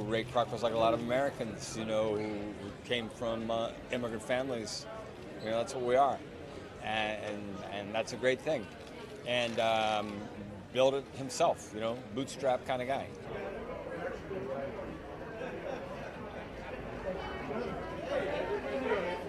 Ray Kroc was like a lot of Americans, who came from immigrant families. That's what we are, and that's a great thing. And built it himself, bootstrap kind of guy.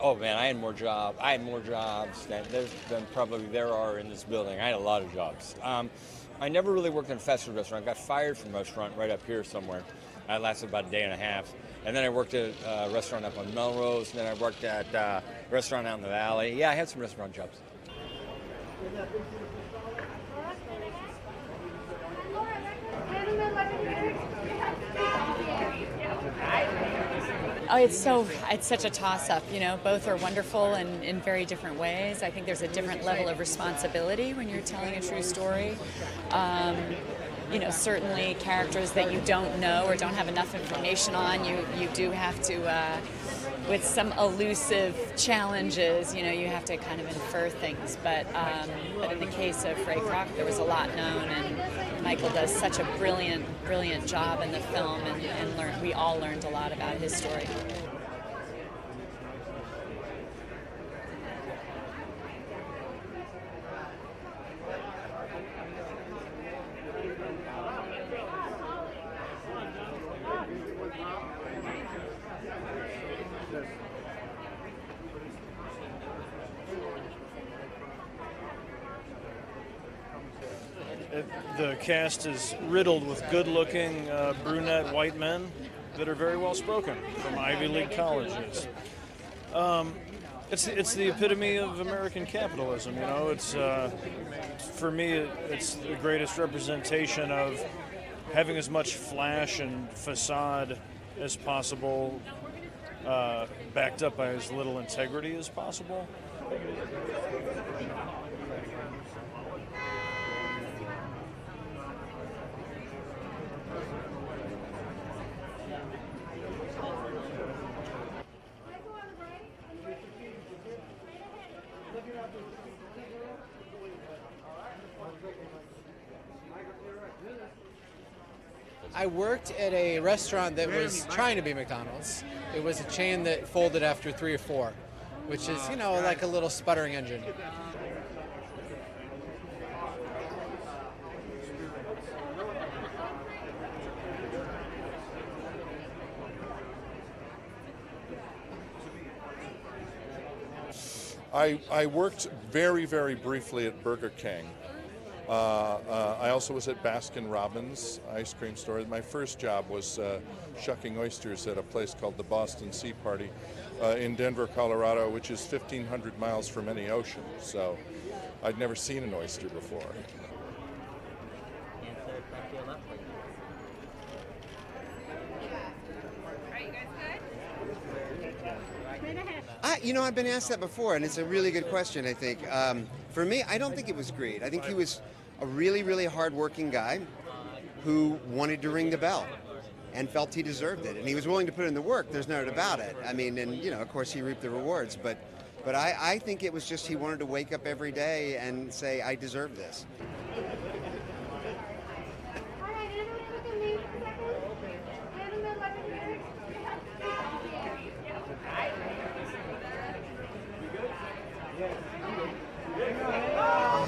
Oh man, I had more jobs than probably there are in this building. I had a lot of jobs. I never really worked in a fast food restaurant. I got fired from a restaurant right up here somewhere. I lasted about a day and a half. And then I worked at a restaurant up on Melrose, and then I worked at a restaurant out in the valley. Yeah, I had some restaurant jobs. Oh, it's such a toss-up, both are wonderful and in very different ways. I think there's a different level of responsibility when you're telling a true story. Certainly characters that you don't know or don't have enough information on, you do have to, with some elusive challenges, you have to kind of infer things. But in the case of Ray Kroc, there was a lot known, and Michael does such a brilliant job in the film, and we all learned a lot about his story. The cast is riddled with good-looking brunette white men that are very well spoken from Ivy League colleges. It's the epitome of American capitalism. It's for me it's the greatest representation of having as much flash and facade as possible, backed up by as little integrity as possible. I worked at a restaurant that was trying to be McDonald's. It was a chain that folded after 3 or 4, which is, like a little sputtering engine. I worked very, very briefly at Burger King. I also was at Baskin-Robbins ice cream store. My first job was shucking oysters at a place called the Boston Sea Party in Denver, Colorado, which is 1,500 miles from any ocean. So I'd never seen an oyster before. I've been asked that before, and it's a really good question, I think. For me, I don't think it was greed. I think he was a really, really hard-working guy who wanted to ring the bell and felt he deserved it. And he was willing to put in the work, there's no doubt about it. I mean, and, of course, he reaped the rewards. But I think it was just he wanted to wake up every day and say, I deserve this.